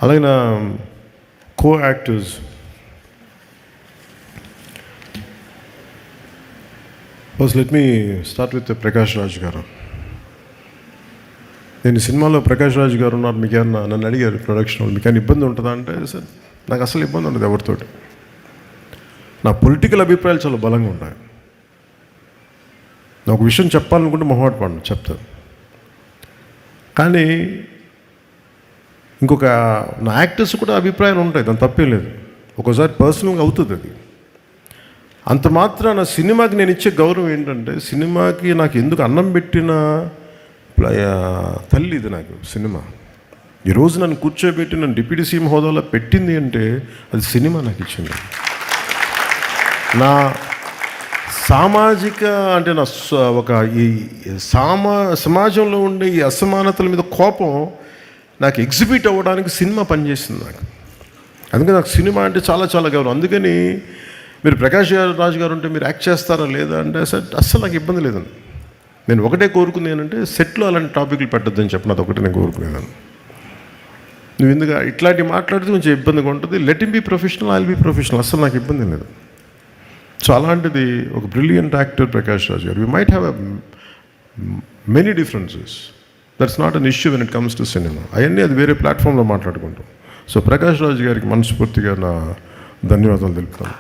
అలాగే నా co actors first let me start with Prakash Raj గారు. నేను సినిమాలో ప్రకాష్ రాజ్ గారు ఉన్నారు, మీకు ఏమన్నా నన్ను అడిగారు ప్రొడక్షన్ వాళ్ళు, మీకు ఏమైనా ఇబ్బంది ఉంటుందా అంటే సార్ నాకు అసలు ఇబ్బంది ఉండదు ఎవరితోటి. నా పొలిటికల్ అభిప్రాయాలు చాలా బలంగా ఉంటాయి. నాకు ఒక విషయం చెప్పాలనుకుంటే మొహమాట పడను, చెప్తాను. కానీ ఇంకొక నా యాక్టర్స్ కూడా అభిప్రాయాలు ఉంటాయి, దాని తప్పే లేదు. ఒక్కోసారి పర్సనల్గా అవుతుంది అది. అంత మాత్రాన సినిమాకి నేను ఇచ్చే గౌరవం ఏంటంటే, సినిమాకి నాకు ఎందుకు అన్నం పెట్టిన తల్లి ఇది నాకు సినిమా. ఈరోజు నన్ను కూర్చోబెట్టి నన్ను డిప్యూటీ సీఎం హోదాలో పెట్టింది అంటే అది సినిమా నాకు ఇచ్చింది. నా సామాజిక అంటే నా ఒక ఈ సమాజంలో ఉండే ఈ అసమానతల మీద కోపం నాకు ఎగ్జిబిట్ అవ్వడానికి సినిమా పనిచేసింది నాకు. అందుకని నాకు సినిమా అంటే చాలా చాలా గౌరవం. అందుకని మీరు ప్రకాష్ రాజ్ గారు ఉంటే మీరు యాక్ట్ చేస్తారా లేదా అంటే అస్సలు నాకు ఇబ్బంది లేదండి. నేను ఒకటే కోరుకుంది ఏంటంటే సెట్లో అలాంటి టాపిక్లు పెట్టద్దని చెప్పిన అది ఒకటే నేను కోరుకునేదాన్ని. నువ్వు ఎందుకు ఇట్లాంటి మాట్లాడితే కొంచెం ఇబ్బందిగా ఉంటుంది. Let him be professional, I will be professional. అస్సలు నాకు ఇబ్బంది లేదు. సో అలాంటిది ఒక బ్రిలియంట్ యాక్టర్ ప్రకాష్ రాజ్ గారు. We might have many differences, that's not an issue when it comes to cinema. అవన్నీ అది వేరే ప్లాట్ఫామ్లో మాట్లాడుకుంటాం. సో ప్రకాష్ రాజ్ గారికి మనస్ఫూర్తిగా నా ధన్యవాదాలు తెలుపుతాను.